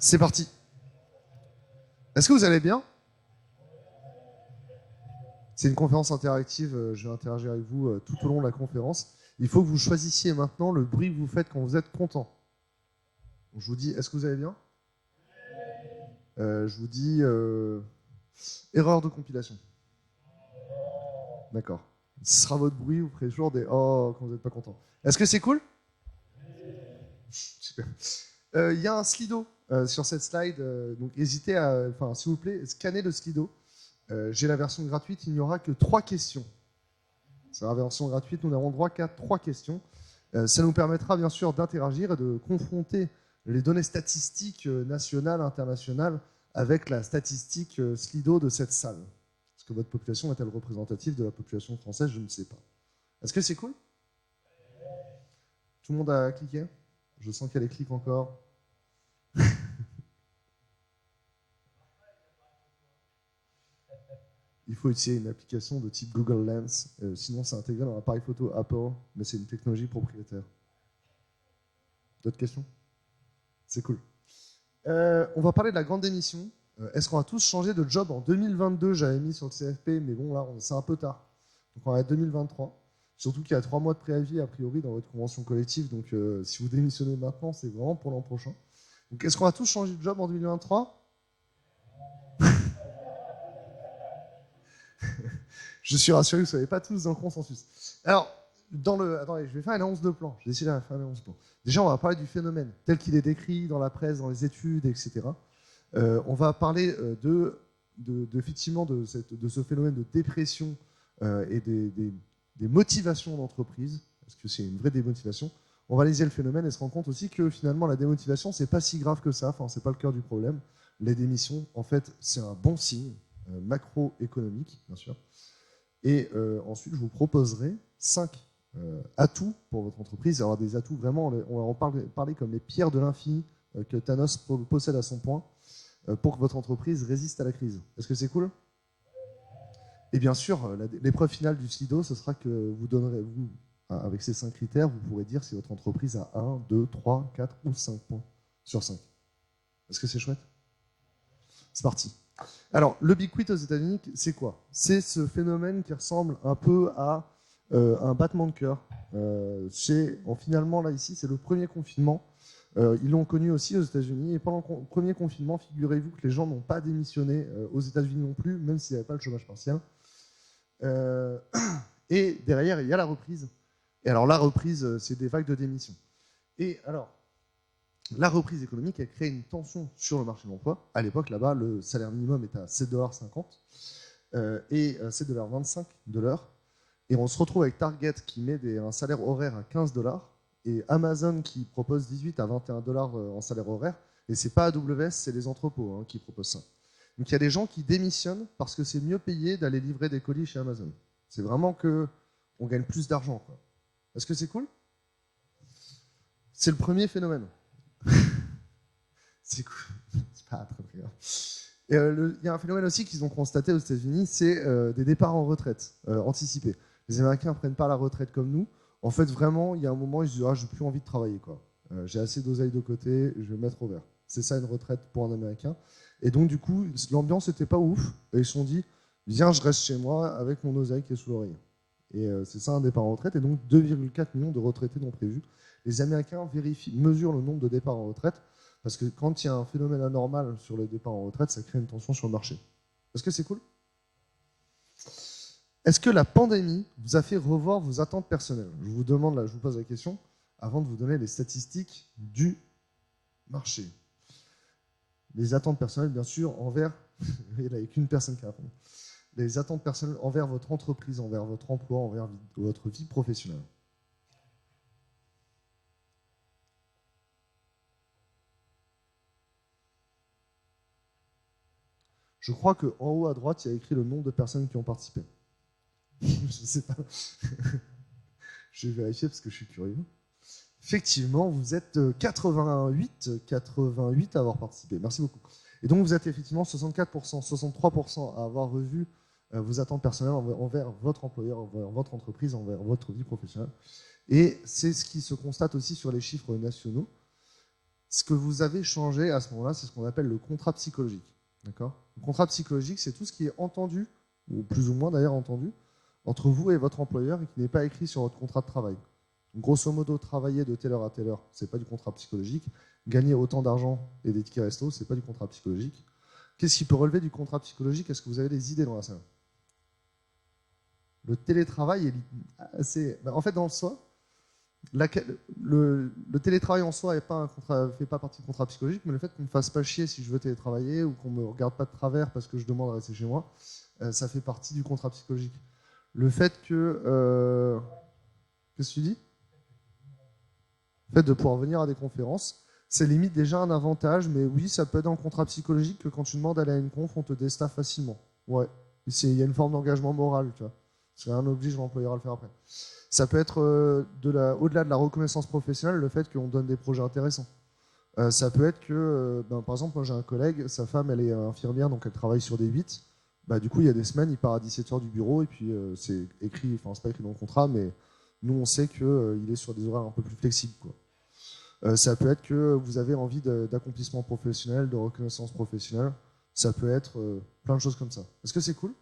C'est parti. Est-ce que vous allez bien? C'est une conférence interactive, je vais interagir avec vous tout au long de la conférence. Il faut que vous choisissiez maintenant le bruit que vous faites quand vous êtes content. Donc, je vous dis, est-ce que vous allez bien? Je vous dis, erreur de compilation. D'accord. Ce sera votre bruit, vous ferez toujours des « oh » quand vous n'êtes pas content. Est-ce que c'est cool? Super. Il y a un Slido sur cette slide, donc hésitez à, s'il vous plaît, scannez le Slido. J'ai la version gratuite, il n'y aura que 3 questions. C'est la version gratuite, nous n'avons droit qu'à 3 questions. Ça nous permettra bien sûr d'interagir et de confronter les données statistiques nationales, internationales, avec la statistique Slido de cette salle. Est-ce que votre population est-elle représentative de la population française? Je ne sais pas. Est-ce que c'est cool? Tout le monde a cliqué? Je sens qu'il y a des clics encore. Il faut utiliser une application de type Google Lens, sinon c'est intégré dans l'appareil photo Apple, mais c'est une technologie propriétaire. D'autres questions? C'est cool. On va parler de la grande démission. Est-ce qu'on va tous changer de job en 2022? J'avais mis sur le CFP, mais bon, là, c'est un peu tard. Donc on va être 2023. Surtout qu'il y a 3 mois de préavis, a priori, dans votre convention collective. Donc si vous démissionnez maintenant, c'est vraiment pour l'an prochain. Donc est-ce qu'on va tous changer de job en 2023? Je suis rassuré que vous ne soyez pas tous dans le consensus. Alors, attendez, je vais faire une annonce de plan. J'ai décidé de faire une annonce de plan. Déjà, on va parler du phénomène tel qu'il est décrit dans la presse, dans les études, etc. On va parler effectivement de ce phénomène de dépression et des motivations d'entreprise, parce que c'est une vraie démotivation. On va analyser le phénomène et se rendre compte aussi que finalement, la démotivation, c'est pas si grave que ça. Enfin, c'est pas le cœur du problème. Les démissions, en fait, c'est un bon signe macroéconomique, bien sûr. Et ensuite, je vous proposerai 5 atouts pour votre entreprise. Alors des atouts vraiment, on va en parler comme les pierres de l'infini que Thanos possède à son point pour que votre entreprise résiste à la crise. Est-ce que c'est cool? Et bien sûr, l'épreuve finale du Slido, ce sera que vous donnerez, avec ces 5 critères, vous pourrez dire si votre entreprise a 1, 2, 3, 4 ou 5 points sur 5. Est-ce que c'est chouette? C'est parti. Alors, le Big Quit aux États-Unis, c'est quoi? C'est ce phénomène qui ressemble un peu à un battement de cœur. Finalement, là, ici, c'est le premier confinement. Ils l'ont connu aussi aux États-Unis. Et pendant le premier confinement, figurez-vous que les gens n'ont pas démissionné aux États-Unis non plus, même s'il n'y avait pas le chômage partiel. Et derrière, il y a la reprise. Et alors, la reprise, c'est des vagues de démission. Et alors, la reprise économique a créé une tension sur le marché de l'emploi. À l'époque, là-bas, le salaire minimum était à 7,50 $ et 7,25 $ de l'heure. Et on se retrouve avec Target qui met un salaire horaire à 15 $ et Amazon qui propose 18 à 21 $ en salaire horaire. Et c'est pas AWS, c'est les entrepôts qui proposent ça. Donc il y a des gens qui démissionnent parce que c'est mieux payé d'aller livrer des colis chez Amazon. C'est vraiment qu'on gagne plus d'argent. Est-ce que c'est cool? C'est le premier phénomène. C'est cool. C'est pas très grave. Il y a un phénomène aussi qu'ils ont constaté aux États-Unis, c'est des départs en retraite anticipés. Les Américains ne prennent pas la retraite comme nous. En fait, vraiment, il y a un moment, ils se disent « Ah, je n'ai plus envie de travailler. J'ai assez d'oseille de côté, je vais me mettre au vert. » C'est ça une retraite pour un Américain. Et donc, du coup, l'ambiance n'était pas ouf. Et ils se sont dit « Viens, je reste chez moi avec mon oseille qui est sous l'oreille. » Et c'est ça un départ en retraite. Et donc, 2,4 millions de retraités non prévus. Les Américains mesurent le nombre de départs en retraite. Parce que quand il y a un phénomène anormal sur le départ en retraite, ça crée une tension sur le marché. Est-ce que c'est cool? Est-ce que la pandémie vous a fait revoir vos attentes personnelles? Je vous demande, là, je vous pose la question, avant de vous donner les statistiques du marché. Les attentes personnelles, bien sûr, envers... il n'y a qu'une personne qui répond. Les attentes personnelles envers votre entreprise, envers votre emploi, envers votre vie professionnelle. Je crois qu'en haut à droite, il y a écrit le nombre de personnes qui ont participé. Je ne sais pas. Je vais vérifier parce que je suis curieux. Effectivement, vous êtes 88 à avoir participé. Merci beaucoup. Et donc, vous êtes effectivement 64%, 63% à avoir revu vos attentes personnelles envers votre employeur, envers votre entreprise, envers votre vie professionnelle. Et c'est ce qui se constate aussi sur les chiffres nationaux. Ce que vous avez changé à ce moment-là, c'est ce qu'on appelle le contrat psychologique. D'accord ? Le contrat psychologique, c'est tout ce qui est entendu, ou plus ou moins d'ailleurs entendu, entre vous et votre employeur et qui n'est pas écrit sur votre contrat de travail. Donc, grosso modo, travailler de telle heure à telle heure, c'est pas du contrat psychologique. Gagner autant d'argent et des tickets resto, c'est pas du contrat psychologique. Qu'est-ce qui peut relever du contrat psychologique? Est-ce que vous avez des idées dans la salle? Le télétravail est assez... En fait, dans le soi, le télétravail en soi ne fait pas partie du contrat psychologique, mais le fait qu'on ne me fasse pas chier si je veux télétravailler ou qu'on ne me regarde pas de travers parce que je demande à rester chez moi, ça fait partie du contrat psychologique. Le fait que... Qu'est-ce que tu dis? Le fait de pouvoir venir à des conférences, c'est limite déjà un avantage, mais oui, ça peut être dans le contrat psychologique que quand tu demandes d'aller à une conf, on te déstaffe facilement. Ouais, il y a une forme d'engagement moral, tu vois. C'est un oblige l'employeur à le faire après. Ça peut être au-delà de la reconnaissance professionnelle, le fait qu'on donne des projets intéressants. Ça peut être que, par exemple, moi j'ai un collègue, sa femme elle est infirmière, donc elle travaille sur des 8. Du coup, il y a des semaines, il part à 17h du bureau, et puis c'est écrit, enfin c'est pas écrit dans le contrat, mais nous on sait qu'il est sur des horaires un peu plus flexibles, quoi. Ça peut être que vous avez envie d'accomplissement professionnel, de reconnaissance professionnelle. Ça peut être plein de choses comme ça. Est-ce que c'est cool?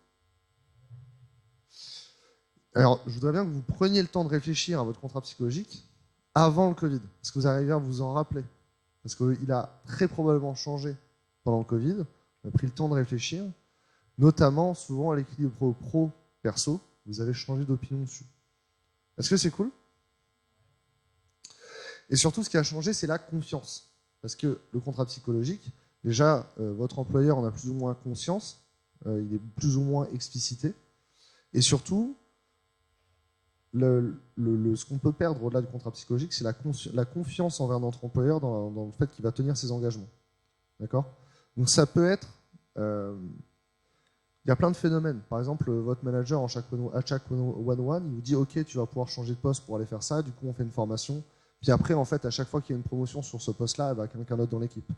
Alors, je voudrais bien que vous preniez le temps de réfléchir à votre contrat psychologique avant le Covid. Est-ce que vous arrivez à vous en rappeler? Parce qu'il a très probablement changé pendant le Covid. On a pris le temps de réfléchir. Notamment, souvent, à l'équilibre pro-perso, vous avez changé d'opinion dessus. Est-ce que c'est cool? Et surtout, ce qui a changé, c'est la confiance. Parce que le contrat psychologique, déjà, votre employeur en a plus ou moins conscience. Il est plus ou moins explicité. Et surtout, ce qu'on peut perdre au-delà du contrat psychologique, c'est la confiance envers notre employeur dans le fait qu'il va tenir ses engagements. D'accord? Donc ça peut être... il y a plein de phénomènes. Par exemple, votre manager, à chaque one-one, il vous dit « Ok, tu vas pouvoir changer de poste pour aller faire ça. » Du coup, on fait une formation. Puis après, en fait, à chaque fois qu'il y a une promotion sur ce poste-là, il y a quelqu'un d'autre dans l'équipe.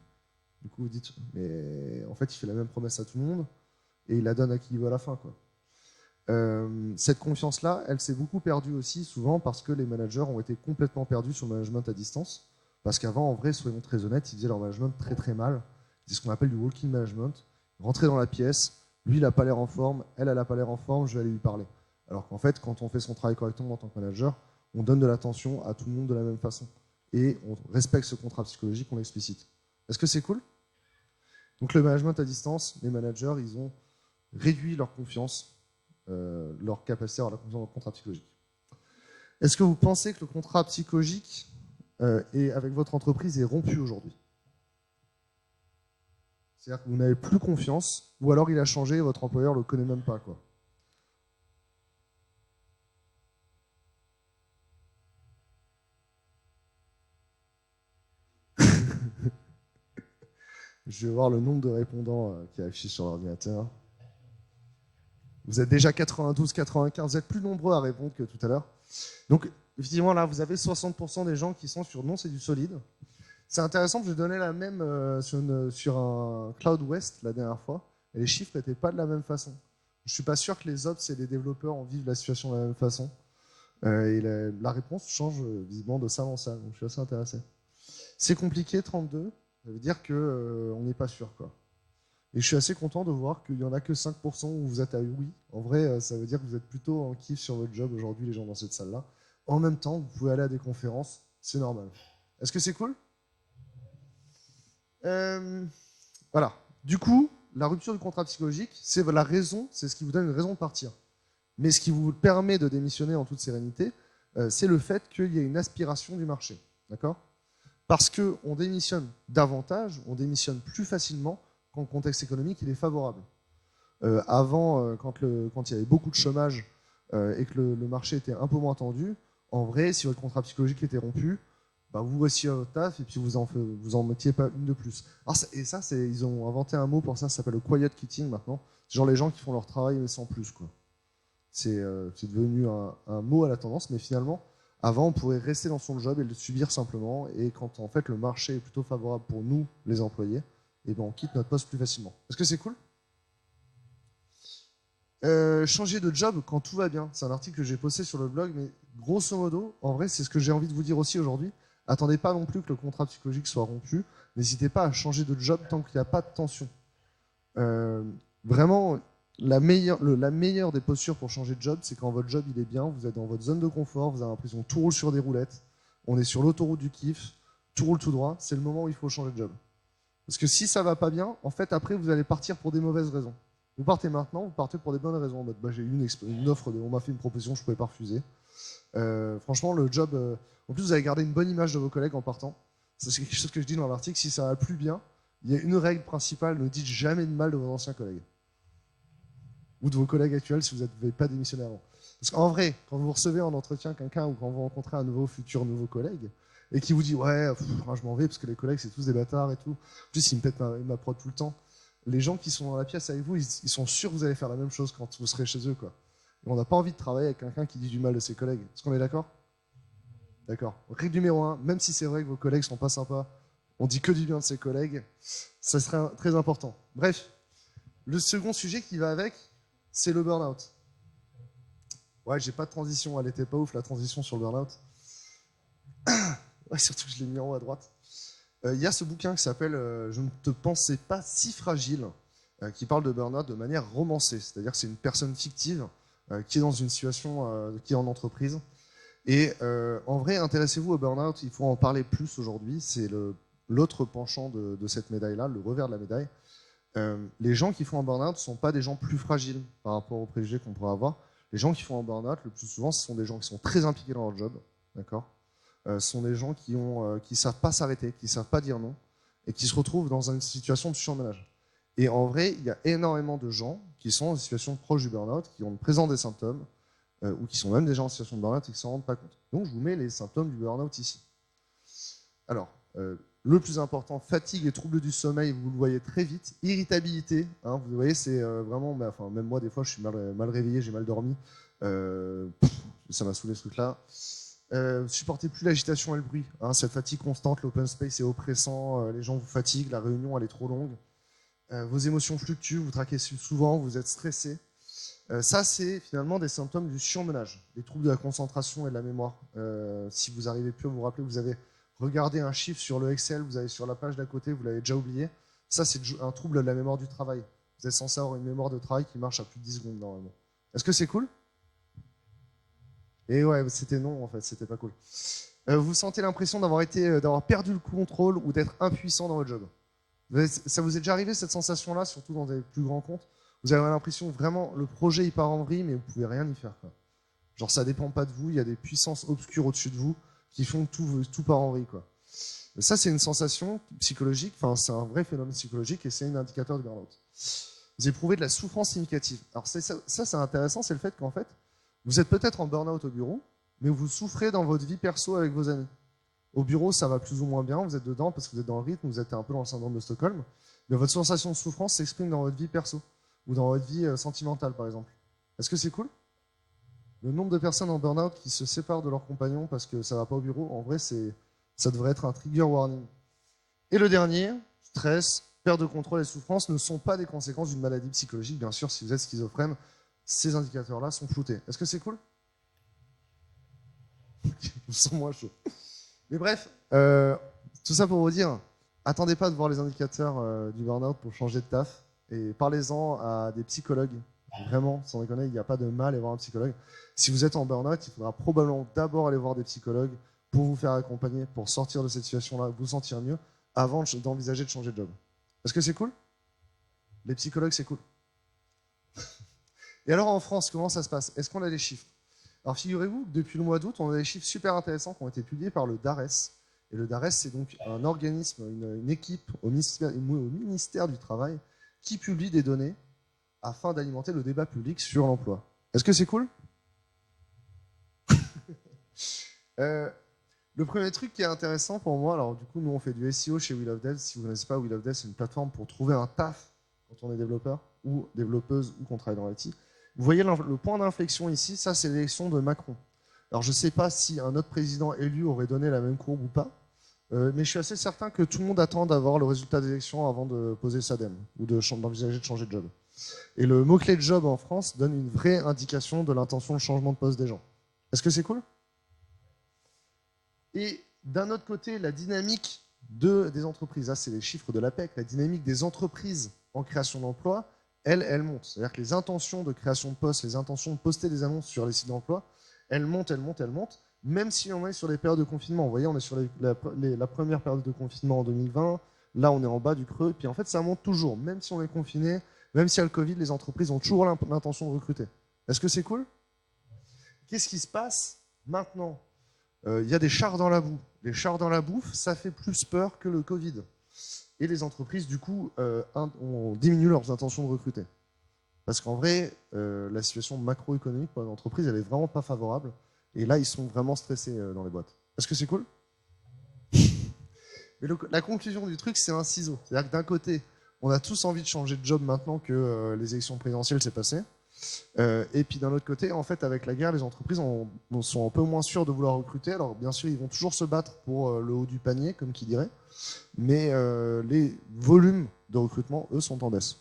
Du coup, vous dites « Mais en fait, il fait la même promesse à tout le monde et il la donne à qui il veut à la fin, quoi. » Cette confiance-là, elle s'est beaucoup perdue aussi, souvent parce que les managers ont été complètement perdus sur le management à distance. Parce qu'avant, en vrai, soyons très honnêtes, ils faisaient leur management très très mal. C'est ce qu'on appelle du walking management. Rentrer dans la pièce, lui, il n'a pas l'air en forme, elle n'a pas l'air en forme, je vais aller lui parler. Alors qu'en fait, quand on fait son travail correctement en tant que manager, on donne de l'attention à tout le monde de la même façon. Et on respecte ce contrat psychologique, on l'explicite. Est-ce que c'est cool? Donc le management à distance, les managers, ils ont réduit leur confiance, leur capacité à avoir la confiance dans le contrat psychologique. Est-ce que vous pensez que le contrat psychologique avec votre entreprise est rompu aujourd'hui? C'est-à-dire que vous n'avez plus confiance, ou alors il a changé et votre employeur ne le connaît même pas, quoi. Je vais voir le nombre de répondants qui est affiché sur l'ordinateur. Vous êtes déjà 92, 95, vous êtes plus nombreux à répondre que tout à l'heure. Donc, effectivement, là, vous avez 60% des gens qui sont sur non, c'est du solide. C'est intéressant, je donnais la même sur un Cloud West la dernière fois, et les chiffres n'étaient pas de la même façon. Je ne suis pas sûr que les ops et les développeurs en vivent la situation de la même façon. Et la réponse change visiblement de salle en salle, donc je suis assez intéressé. C'est compliqué, 32, ça veut dire qu'on n'est pas sûr, quoi. Et je suis assez content de voir qu'il n'y en a que 5% où vous êtes à oui. En vrai, ça veut dire que vous êtes plutôt en kiff sur votre job aujourd'hui, les gens dans cette salle-là. En même temps, vous pouvez aller à des conférences, c'est normal. Est-ce que c'est cool? Voilà. Du coup, la rupture du contrat psychologique, c'est la raison, c'est ce qui vous donne une raison de partir. Mais ce qui vous permet de démissionner en toute sérénité, c'est le fait qu'il y ait une aspiration du marché. D'accord? Parce qu'on démissionne davantage, on démissionne plus facilement quand le contexte économique il est favorable. Avant, quand il y avait beaucoup de chômage et que le marché était un peu moins tendu, en vrai, si votre contrat psychologique était rompu, vous voici à votre taf et puis vous en mettiez pas une de plus. Alors, et ça, ils ont inventé un mot pour ça s'appelle le quiet quitting maintenant. C'est genre les gens qui font leur travail mais sans plus, quoi. C'est devenu un mot à la tendance, mais finalement, avant, on pourrait rester dans son job et le subir simplement. Et quand en fait le marché est plutôt favorable pour nous, les employés, on quitte notre poste plus facilement. Est-ce que c'est cool? Changer de job quand tout va bien. C'est un article que j'ai posté sur le blog, mais grosso modo, en vrai, c'est ce que j'ai envie de vous dire aussi aujourd'hui. Attendez pas non plus que le contrat psychologique soit rompu. N'hésitez pas à changer de job tant qu'il n'y a pas de tension. Vraiment, la meilleure des postures pour changer de job, c'est quand votre job il est bien, vous êtes dans votre zone de confort, vous avez l'impression que tout roule sur des roulettes, on est sur l'autoroute du kiff, tout roule tout droit, c'est le moment où il faut changer de job. Parce que si ça va pas bien, en fait, après, vous allez partir pour des mauvaises raisons. Vous partez maintenant, vous partez pour des bonnes raisons. En mode, bah, j'ai eu une offre, on m'a fait une proposition, je ne pouvais pas refuser. Franchement, le job. En plus, vous allez garder une bonne image de vos collègues en partant. C'est quelque chose que je dis dans l'article. Si ça va plus bien, il y a une règle principale, ne dites jamais de mal de vos anciens collègues. Ou de vos collègues actuels si vous n'avez pas démissionné avant. Parce qu'en vrai, quand vous recevez en entretien quelqu'un ou quand vous rencontrez un futur nouveau collègue, et qui vous dit ouais, je m'en vais parce que les collègues c'est tous des bâtards et tout. En plus, ils me pètent ma prod tout le temps. Les gens qui sont dans la pièce avec vous, ils sont sûrs que vous allez faire la même chose quand vous serez chez eux, quoi. Et on n'a pas envie de travailler avec quelqu'un qui dit du mal de ses collègues. Est-ce qu'on est d'accord? D'accord. Règle numéro 1, même si c'est vrai que vos collègues sont pas sympas, on dit que du bien de ses collègues, ça serait très important. Bref, le second sujet qui va avec, c'est le burn-out. Ouais, j'ai pas de transition, elle était pas ouf la transition sur le burn-out. Ouais, surtout que je l'ai mis en haut à droite. Il y a ce bouquin qui s'appelle Je ne te pensais pas si fragile, qui parle de burn-out de manière romancée. C'est-à-dire que c'est une personne fictive qui est dans une situation, qui est en entreprise. Et en vrai, intéressez-vous au burn-out, il faut en parler plus aujourd'hui. C'est l'autre penchant de cette médaille-là, le revers de la médaille. Les gens qui font un burn-out ne sont pas des gens plus fragiles par rapport aux préjugés qu'on pourrait avoir. Les gens qui font un burn-out, le plus souvent, ce sont des gens qui sont très impliqués dans leur job, d'accord ? Sont des gens qui savent pas s'arrêter, qui savent pas dire non, et qui se retrouvent dans une situation de surmenage. Et en vrai, il y a énormément de gens qui sont en situation proche du burn-out, qui ont présenté des symptômes, ou qui sont même déjà en situation de burn-out et qui ne s'en rendent pas compte. Donc je vous mets les symptômes du burn-out ici. Alors, le plus important, fatigue et troubles du sommeil, vous le voyez très vite. Irritabilité, hein, vous voyez, c'est vraiment, même moi des fois je suis mal réveillé, j'ai mal dormi, ça m'a saoulé ce truc-là. Supportez plus l'agitation et le bruit, hein, cette fatigue constante, l'open space est oppressant, les gens vous fatiguent, la réunion elle est trop longue, vos émotions fluctuent, vous traquez souvent, vous êtes stressé. Ça c'est finalement des symptômes du surmenage, des troubles de la concentration et de la mémoire. Si vous n'arrivez plus à vous rappeler, vous avez regardé un chiffre sur le Excel, vous avez sur la page d'à côté, vous l'avez déjà oublié, ça c'est un trouble de la mémoire du travail. Vous êtes censé avoir une mémoire de travail qui marche à plus de 10 secondes normalement. Est-ce que c'est cool ? Et ouais, c'était non en fait, c'était pas cool. Vous sentez l'impression d'avoir perdu le contrôle ou d'être impuissant dans votre job. Ça vous est déjà arrivé cette sensation-là, surtout dans des plus grands comptes? Vous avez l'impression vraiment le projet il part en vrille, mais vous pouvez rien y faire, quoi. Genre ça dépend pas de vous, il y a des puissances obscures au-dessus de vous qui font que tout part en vrille, quoi. Mais ça c'est une sensation psychologique, enfin c'est un vrai phénomène psychologique et c'est un indicateur de burn-out. Vous éprouvez de la souffrance significative. Alors ça c'est intéressant, c'est le fait qu'en fait vous êtes peut-être en burn-out au bureau, mais vous souffrez dans votre vie perso avec vos amis. Au bureau, ça va plus ou moins bien, vous êtes dedans parce que vous êtes dans le rythme, vous êtes un peu dans le syndrome de Stockholm, mais votre sensation de souffrance s'exprime dans votre vie perso, ou dans votre vie sentimentale, par exemple. Est-ce que c'est cool? Le nombre de personnes en burn-out qui se séparent de leurs compagnons parce que ça va pas au bureau, en vrai, ça devrait être un trigger warning. Et le dernier, stress, perte de contrôle et souffrance ne sont pas des conséquences d'une maladie psychologique, bien sûr, si vous êtes schizophrène. Ces indicateurs-là sont floutés. Est-ce que c'est cool? Je me sens moins chaud. Mais bref, tout ça pour vous dire, attendez pas de voir les indicateurs du burn-out pour changer de taf et parlez-en à des psychologues. Vraiment, sans déconner, il n'y a pas de mal à aller voir un psychologue. Si vous êtes en burn-out, il faudra probablement d'abord aller voir des psychologues pour vous faire accompagner, pour sortir de cette situation-là, vous sentir mieux, avant d'envisager de changer de job. Est-ce que c'est cool? Les psychologues, c'est cool. Et alors en France, comment ça se passe? Est-ce qu'on a des chiffres? Alors figurez-vous que depuis le mois d'août, on a des chiffres super intéressants qui ont été publiés par le DARES. Et le DARES, c'est donc un organisme, une équipe au ministère du Travail qui publie des données afin d'alimenter le débat public sur l'emploi. Est-ce que c'est cool? Le premier truc qui est intéressant pour moi, alors du coup, nous on fait du SEO chez We Love Dev. Si vous ne connaissez pas, We Love Dev, c'est une plateforme pour trouver un taf quand on est développeur ou développeuse ou qu'on travaille dans l'IT. Vous voyez le point d'inflexion ici, ça c'est l'élection de Macron. Alors je ne sais pas si un autre président élu aurait donné la même courbe ou pas, mais je suis assez certain que tout le monde attend d'avoir le résultat des élections avant de poser sa dème ou d'envisager de changer de job. Et le mot-clé de job en France donne une vraie indication de l'intention de changement de poste des gens. Est-ce que c'est cool? Et D'un autre côté, la dynamique des entreprises, là c'est les chiffres de l'APEC, la dynamique des entreprises en création d'emplois, elle monte. C'est-à-dire que les intentions de création de postes, les intentions de poster des annonces sur les sites d'emploi, elles montent, même si on est sur les périodes de confinement. Vous voyez, on est sur la première période de confinement en 2020, là on est en bas du creux, puis en fait ça monte toujours, même si on est confiné, même s'il y a le Covid, les entreprises ont toujours l'intention de recruter. Est-ce que c'est cool? Qu'est-ce qui se passe maintenant? Il y a des chars dans la boue. Les chars dans la bouffe, ça fait plus peur que le Covid. Et les entreprises, du coup, ont diminué leurs intentions de recruter. Parce qu'en vrai, la situation macroéconomique pour les entreprises, elle est vraiment pas favorable. Et là, ils sont vraiment stressés dans les boîtes. Est-ce que c'est cool? Mais la conclusion du truc, c'est un ciseau. C'est-à-dire que d'un côté, on a tous envie de changer de job maintenant que les élections présidentielles s'est passées. Et puis d'un autre côté, en fait, avec la guerre, les entreprises sont un peu moins sûres de vouloir recruter. Alors bien sûr, ils vont toujours se battre pour le haut du panier, comme qui dirait. Mais les volumes de recrutement, eux, sont en baisse.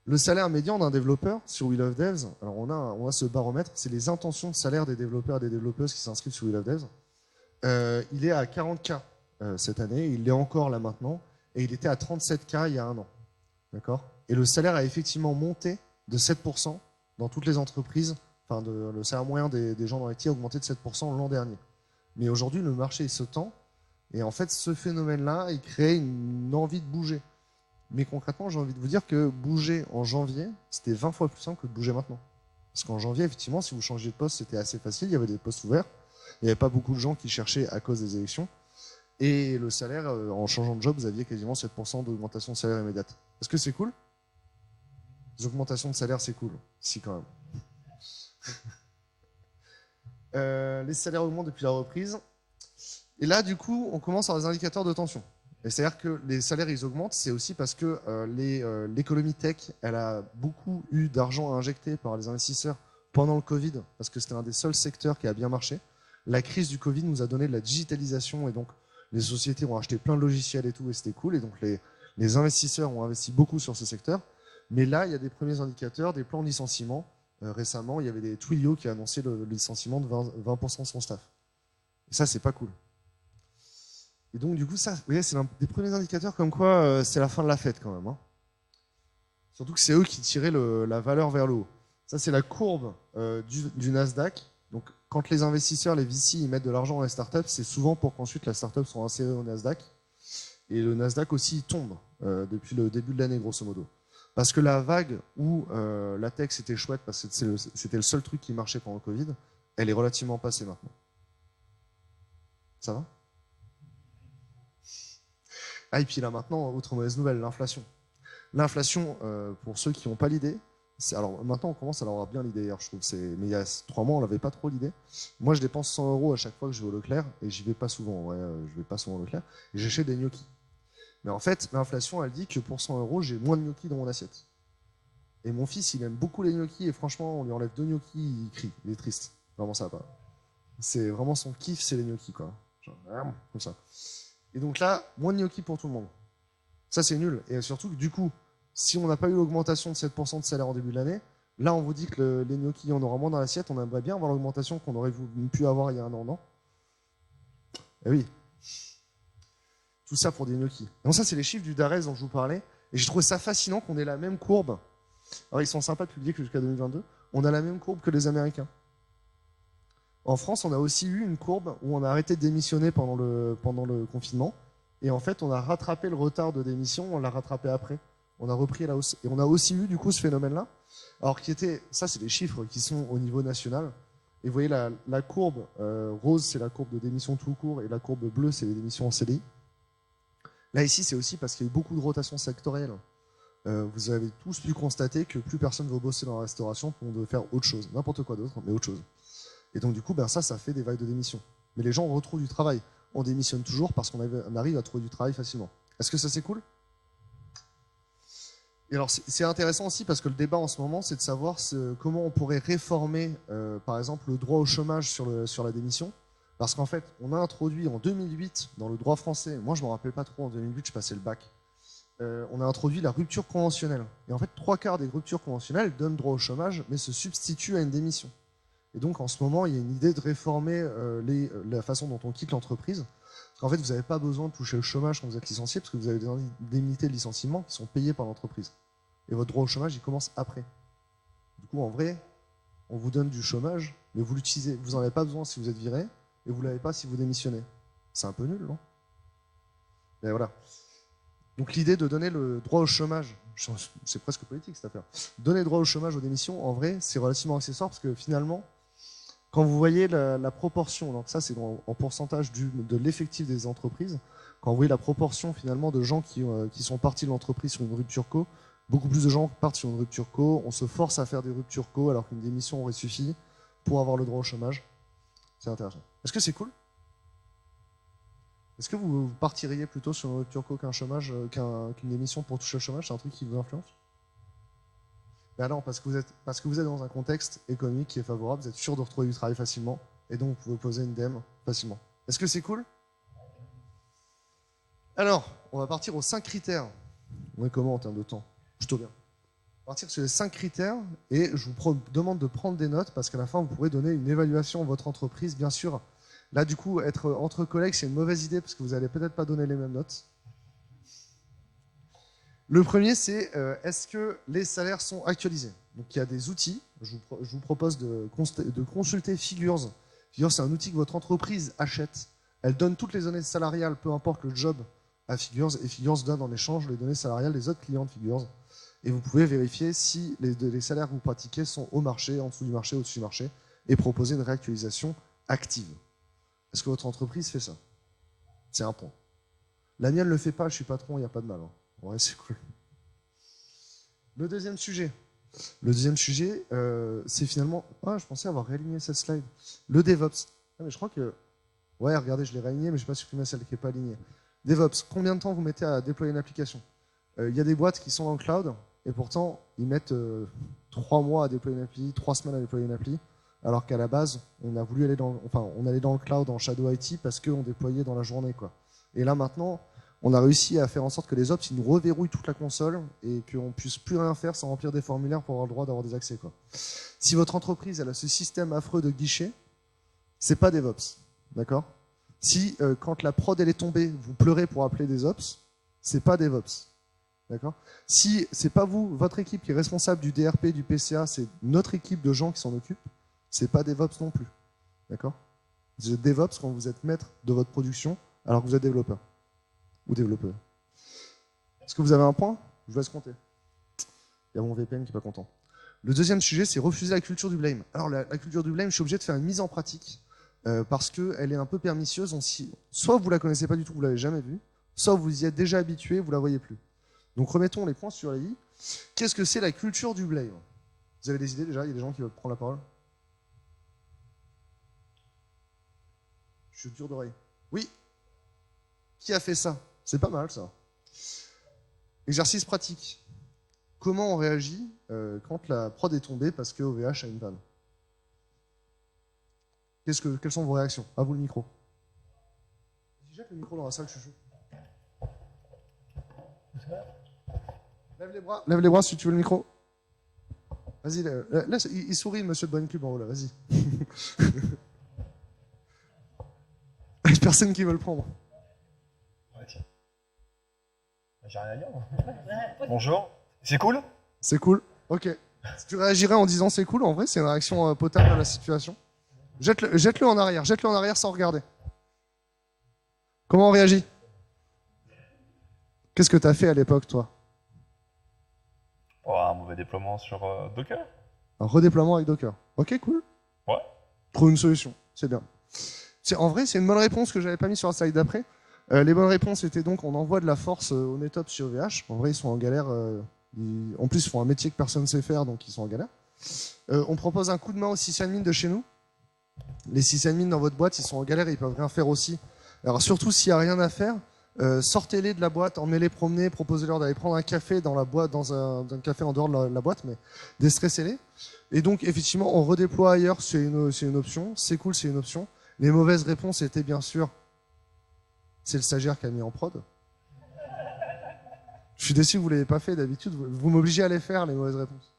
Le salaire médian d'un développeur sur We Love Devs, alors on a ce baromètre, c'est les intentions de salaire des développeurs et des développeuses qui s'inscrivent sur We Love Devs. Il est à 40K cette année, il l'est encore là maintenant, et il était à 37K il y a un an. D'accord ? Et le salaire a effectivement monté de 7% dans toutes les entreprises, enfin le salaire moyen des gens dans l'IT a augmenté de 7% l'an dernier. Mais aujourd'hui, le marché se tend, et en fait, ce phénomène-là, il crée une envie de bouger. Mais concrètement, j'ai envie de vous dire que bouger en janvier, c'était 20 fois plus simple que de bouger maintenant. Parce qu'en janvier, effectivement, si vous changiez de poste, c'était assez facile, il y avait des postes ouverts, il n'y avait pas beaucoup de gens qui cherchaient à cause des élections. Et le salaire, en changeant de job, vous aviez quasiment 7% d'augmentation de salaire immédiate. Est-ce que c'est cool? Les augmentations de salaire, c'est cool. Si, quand même. Les salaires augmentent depuis la reprise. Et là, du coup, on commence à avoir des indicateurs de tension. C'est-à-dire que les salaires, ils augmentent, c'est aussi parce que l'économie tech, elle a beaucoup eu d'argent à injecter par les investisseurs pendant le Covid, parce que c'était un des seuls secteurs qui a bien marché. La crise du Covid nous a donné de la digitalisation, et donc les sociétés ont acheté plein de logiciels et tout, et c'était cool. Et donc les investisseurs ont investi beaucoup sur ce secteur. Mais là, il y a des premiers indicateurs, des plans de licenciement. Récemment, il y avait des Twilio qui a annoncé le licenciement de 20% de son staff. Et ça, c'est pas cool. Et donc, du coup, ça, vous voyez, c'est l'un des premiers indicateurs comme quoi c'est la fin de la fête quand même. Hein. Surtout que c'est eux qui tiraient la valeur vers le haut. Ça, c'est la courbe du Nasdaq. Donc, quand les investisseurs, les VC, ils mettent de l'argent dans les startups, c'est souvent pour qu'ensuite la startup soit insérée au Nasdaq. Et le Nasdaq aussi tombe depuis le début de l'année, grosso modo. Parce que la vague où la tech c'était chouette, parce que c'était le seul truc qui marchait pendant le Covid, elle est relativement passée maintenant. Ça va? Ah, et puis là maintenant, autre mauvaise nouvelle, l'inflation. L'inflation, pour ceux qui n'ont pas l'idée, alors maintenant on commence à avoir bien l'idée, je trouve. Mais il y a 3 mois, on n'avait pas trop l'idée. Moi, je dépense 100 € à chaque fois que je vais au Leclerc, et j'y vais pas souvent. Je vais pas souvent au Leclerc, et j'achète des gnocchis. Mais en fait, l'inflation, elle dit que pour 100 €, j'ai moins de gnocchis dans mon assiette. Et mon fils, il aime beaucoup les gnocchis, et franchement, on lui enlève 2 gnocchis, il crie, il est triste. Vraiment, ça va pas. C'est vraiment son kiff, c'est les gnocchis, quoi. Genre, comme ça. Et donc là, moins de gnocchis pour tout le monde. Ça, c'est nul. Et surtout que du coup, si on n'a pas eu l'augmentation de 7% de salaire en début de l'année, là, on vous dit que les gnocchis, on aura moins dans l'assiette, on aimerait bien avoir l'augmentation qu'on aurait pu avoir il y a un an, non? Eh oui. Tout ça pour des gnocchis. Donc ça, c'est les chiffres du DARES dont je vous parlais. Et j'ai trouvé ça fascinant qu'on ait la même courbe. Alors, ils sont sympas de publier que jusqu'à 2022. On a la même courbe que les Américains. En France, on a aussi eu une courbe où on a arrêté de démissionner pendant le confinement. Et en fait, on a rattrapé le retard de démission, on l'a rattrapé après. On a repris la hausse. Et on a aussi eu, du coup, ce phénomène-là. Alors, ça, c'est des chiffres qui sont au niveau national. Et vous voyez, la courbe rose, c'est la courbe de démission tout court, et la courbe bleue, c'est les démissions en CDI. Là, ici, c'est aussi parce qu'il y a eu beaucoup de rotation sectorielle. Vous avez tous pu constater que plus personne ne veut bosser dans la restauration, on veut faire autre chose. N'importe quoi d'autre, mais autre chose. Et donc, du coup, ça fait des vagues de démission. Mais les gens retrouvent du travail. On démissionne toujours parce qu'on arrive à trouver du travail facilement. Est-ce que ça, c'est cool? Et alors, c'est intéressant aussi parce que le débat en ce moment, c'est de savoir comment on pourrait réformer, par exemple, le droit au chômage sur la démission. Parce qu'en fait, on a introduit en 2008, dans le droit français, moi je ne me rappelle pas trop, en 2008, je passais le bac, on a introduit la rupture conventionnelle. Et en fait, 3/4 des ruptures conventionnelles donnent droit au chômage, mais se substituent à une démission. Et donc, en ce moment, il y a une idée de réformer la façon dont on quitte l'entreprise. Parce qu'en fait, vous n'avez pas besoin de toucher le chômage quand vous êtes licencié, parce que vous avez des indemnités de licenciement qui sont payées par l'entreprise. Et votre droit au chômage, il commence après. Du coup, en vrai, on vous donne du chômage, mais vous l'utilisez. Vous n'en avez pas besoin si vous êtes viré, et vous ne l'avez pas si vous démissionnez. C'est un peu nul, non? Mais voilà. Donc l'idée de donner le droit au chômage, c'est presque politique cette affaire. Donner le droit au chômage aux démissions, en vrai, c'est relativement accessoire, parce que finalement, quand vous voyez la proportion, donc ça c'est en pourcentage de l'effectif des entreprises, quand vous voyez la proportion finalement de gens qui sont partis de l'entreprise sur une rupture co, beaucoup plus de gens partent sur une rupture co, on se force à faire des ruptures co alors qu'une démission aurait suffi pour avoir le droit au chômage. C'est intéressant. Est-ce que c'est cool? Est-ce que vous partiriez plutôt sur une rupture co qu'un chômage, qu'une démission pour toucher le chômage? C'est un truc qui vous influence? Ben non, parce que vous êtes dans un contexte économique qui est favorable, vous êtes sûr de retrouver du travail facilement, et donc vous pouvez poser une DEM facilement. Est-ce que c'est cool? Alors, on va partir aux 5 critères. On est comment en termes de temps? Plutôt bien. On va partir sur les 5 critères, et je vous demande de prendre des notes, parce qu'à la fin, vous pourrez donner une évaluation à votre entreprise, bien sûr. Là, du coup, être entre collègues, c'est une mauvaise idée, parce que vous n'allez peut-être pas donner les mêmes notes. Le premier, c'est est-ce que les salaires sont actualisés? Donc il y a des outils, je vous propose de consulter Figures. Figures, c'est un outil que votre entreprise achète. Elle donne toutes les données salariales, peu importe le job, à Figures, et Figures donne en échange les données salariales des autres clients de Figures. Et vous pouvez vérifier si les salaires que vous pratiquez sont au marché, en dessous du marché, au-dessus du marché, et proposer une réactualisation active. Est-ce que votre entreprise fait ça? C'est un point. La mienne ne le fait pas, je suis patron, il n'y a pas de mal. Hein. Ouais, c'est cool. Le deuxième sujet, c'est finalement... Ah, je pensais avoir réaligné cette slide. Le DevOps. Ah, mais je crois que... Ouais, regardez, je l'ai réaligné, mais je n'ai pas supprimé celle qui n'est pas alignée. DevOps, combien de temps vous mettez à déployer une application? Il y a des boîtes qui sont dans le cloud, et pourtant, ils mettent 3 mois à déployer une appli, 3 semaines à déployer une appli, alors qu'à la base, on allait dans le cloud en Shadow IT parce qu'on déployait dans la journée, quoi. Et là, maintenant... on a réussi à faire en sorte que les ops ils nous reverrouillent toute la console et qu'on puisse plus rien faire sans remplir des formulaires pour avoir le droit d'avoir des accès, quoi. Si votre entreprise elle a ce système affreux de guichet, c'est pas DevOps, d'accord? Si quand la prod elle est tombée, vous pleurez pour appeler des ops, c'est pas DevOps, d'accord? Si c'est pas vous, votre équipe qui est responsable du DRP, du PCA, c'est notre équipe de gens qui s'en occupent, c'est pas DevOps non plus, d'accord? Vous êtes DevOps quand vous êtes maître de votre production alors que vous êtes développeur. Ou développeur. Est-ce que vous avez un point? Je vous laisse compter. Il y a mon VPN qui n'est pas content. Le deuxième sujet, c'est refuser la culture du blame. Alors, la culture du blame, je suis obligé de faire une mise en pratique parce qu'elle est un peu pernicieuse. Soit vous ne la connaissez pas du tout, vous ne l'avez jamais vue, soit vous y êtes déjà habitué, vous ne la voyez plus. Donc, remettons les points sur les i. Qu'est-ce que c'est la culture du blame? Vous avez des idées déjà? Il y a des gens qui veulent prendre la parole? Je suis dur d'oreille. Oui? Qui a fait ça? C'est pas mal, ça. Exercice pratique. Comment on réagit quand la prod est tombée parce que OVH a une panne? Quelles sont vos réactions? À vous le micro. Jette le micro dans la salle, chouchou. Lève les bras si tu veux le micro. Vas-y, laisse, il sourit, monsieur de Bonne Cube en haut, là, vas-y. Il n'y a personne qui veut le prendre. J'ai rien à dire. Bonjour. C'est cool? C'est cool. Ok. Si tu réagirais en disant c'est cool, en vrai, c'est une réaction potable à la situation. Jette-le en arrière. Jette-le en arrière sans regarder. Comment on réagit? Qu'est-ce que tu as fait à l'époque, toi? Oh, un mauvais déploiement sur Docker. Un redéploiement avec Docker. Ok, cool. Ouais. Trouve une solution. C'est bien. En vrai, c'est une bonne réponse que j'avais pas mis sur la slide d'après. Les bonnes réponses étaient donc on envoie de la force au NetOps chez OVH. En vrai, ils sont en galère. En plus, ils font un métier que personne ne sait faire, donc ils sont en galère. On propose un coup de main aux sysadmins de chez nous. Les sysadmins dans votre boîte, ils sont en galère et ils peuvent rien faire aussi. Alors surtout s'il n'y a rien à faire, sortez-les de la boîte, emmenez-les promener, proposez-leur d'aller prendre un café dans la boîte, dans un café en dehors de la boîte, mais déstressez-les. Et donc effectivement, on redéploie ailleurs, c'est une option. C'est cool, c'est une option. Les mauvaises réponses étaient bien sûr, c'est le stagiaire qui a mis en prod. Je suis déçu que vous ne l'ayez pas fait d'habitude. Vous m'obligez à les faire, les mauvaises réponses.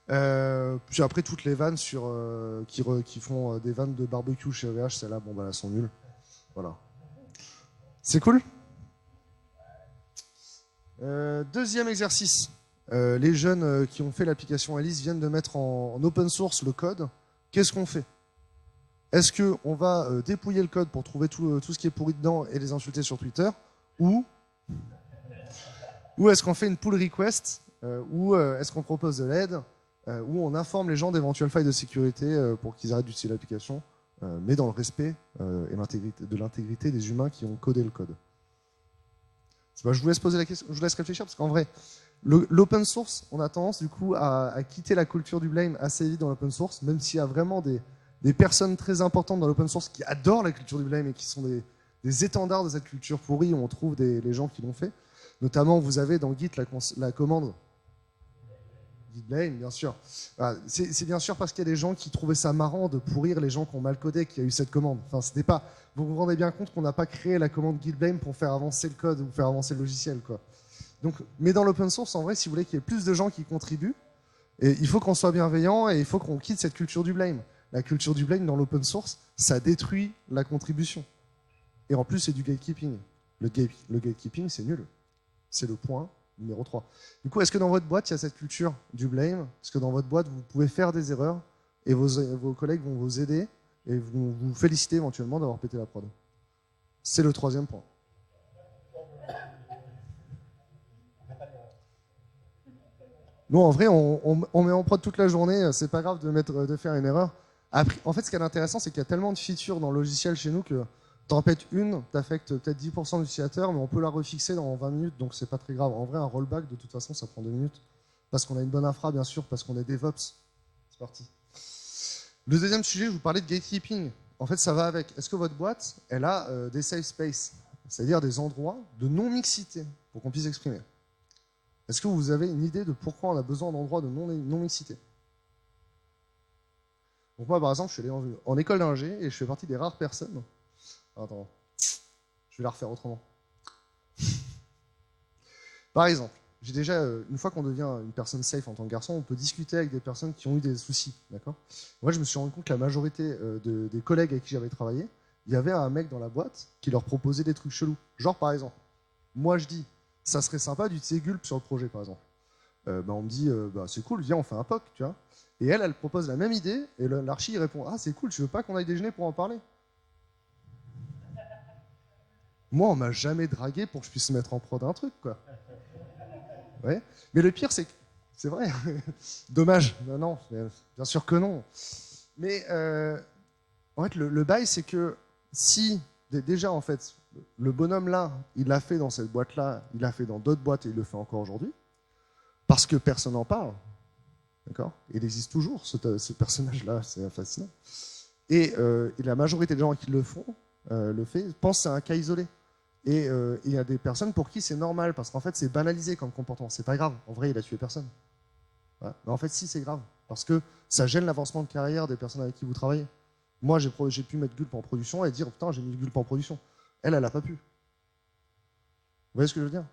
Puis après, toutes les vannes qui font des vannes de barbecue chez OVH, celles-là, bon, bah, elles sont nulles. Voilà. C'est cool. Deuxième exercice. Les jeunes qui ont fait l'application Alice viennent de mettre en open source le code. Qu'est-ce qu'on fait? Est-ce qu'on va dépouiller le code pour trouver tout ce qui est pourri dedans et les insulter sur Twitter? Ou est-ce qu'on fait une pull request? Ou est-ce qu'on propose de l'aide? Où on informe les gens d'éventuelles failles de sécurité pour qu'ils arrêtent d'utiliser l'application, mais dans le respect et de l'intégrité des humains qui ont codé le code. Je vous laisse poser la question, je vous laisse réfléchir, parce qu'en vrai, l'open source, on a tendance du coup à quitter la culture du blame assez vite dans l'open source, même s'il y a vraiment des personnes très importantes dans l'open source qui adorent la culture du blame et qui sont des étendards de cette culture pourrie, où on trouve les gens qui l'ont fait. Notamment, vous avez dans Git la commande Git blame, bien sûr. Voilà, c'est bien sûr parce qu'il y a des gens qui trouvaient ça marrant de pourrir les gens qui ont mal codé qu'il y a eu cette commande. Enfin, c'était pas. Vous vous rendez bien compte qu'on n'a pas créé la commande Git blame pour faire avancer le code ou faire avancer le logiciel, quoi. Donc, mais dans l'open source, en vrai, si vous voulez qu'il y ait plus de gens qui contribuent, et il faut qu'on soit bienveillant et il faut qu'on quitte cette culture du blame. La culture du blame dans l'open source, ça détruit la contribution. Et en plus, c'est du gatekeeping. Le gatekeeping, c'est nul. C'est le point numéro 3. Du coup, est-ce que dans votre boîte, il y a cette culture du blame? Est-ce que dans votre boîte, vous pouvez faire des erreurs et vos collègues vont vous aider et vous féliciter éventuellement d'avoir pété la prod? C'est le troisième point. Nous, en vrai, on met en prod toute la journée, c'est pas grave de faire une erreur. Après, en fait, ce qui est intéressant, c'est qu'il y a tellement de features dans le logiciel chez nous que t'en pètes une, t'affectes peut-être 10% de l'utilisateur, mais on peut la refixer dans 20 minutes, donc c'est pas très grave. En vrai, un rollback, de toute façon, ça prend 2 minutes. Parce qu'on a une bonne infra, bien sûr, parce qu'on est DevOps. C'est parti. Le deuxième sujet, je vous parlais de gatekeeping. En fait, ça va avec. Est-ce que votre boîte, elle a des safe space, c'est-à-dire des endroits de non-mixité, pour qu'on puisse exprimer? Est-ce que vous avez une idée de pourquoi on a besoin d'endroits de non-mixité? Donc moi, par exemple, je suis allé en école d'ingé et je fais partie des rares personnes. Attends, je vais la refaire autrement. Par exemple, j'ai déjà, une fois qu'on devient une personne safe en tant que garçon, on peut discuter avec des personnes qui ont eu des soucis, d'accord? Moi, je me suis rendu compte que la majorité des collègues avec qui j'avais travaillé, il y avait un mec dans la boîte qui leur proposait des trucs chelous. Genre, par exemple, moi, je dis, ça serait sympa d'utiliser Gulp sur le projet, par exemple. On me dit, c'est cool, viens, on fait un POC, tu vois. Et elle propose la même idée, et l'archi répond, ah, c'est cool, tu veux pas qu'on aille déjeuner pour en parler? Moi, on m'a jamais dragué pour que je puisse mettre en prod un truc, quoi. Ouais. Mais le pire, c'est que c'est vrai. Dommage. Non, bien sûr que non. Mais en fait, le bail, c'est que si déjà, en fait, le bonhomme là, il l'a fait dans cette boîte-là, il l'a fait dans d'autres boîtes et il le fait encore aujourd'hui, parce que personne n'en parle. D'accord? Il existe toujours, ce personnage-là, c'est fascinant. Et la majorité des gens qui le font, pensent que c'est un cas isolé. Et il y a des personnes pour qui c'est normal, parce qu'en fait, c'est banalisé comme comportement. C'est pas grave. En vrai, il a tué personne. Voilà. Mais en fait, si, c'est grave. Parce que ça gêne l'avancement de carrière des personnes avec qui vous travaillez. Moi, j'ai pu mettre Gulp en production et dire, putain, j'ai mis Gulp en production. Elle a pas pu. Vous voyez ce que je veux dire?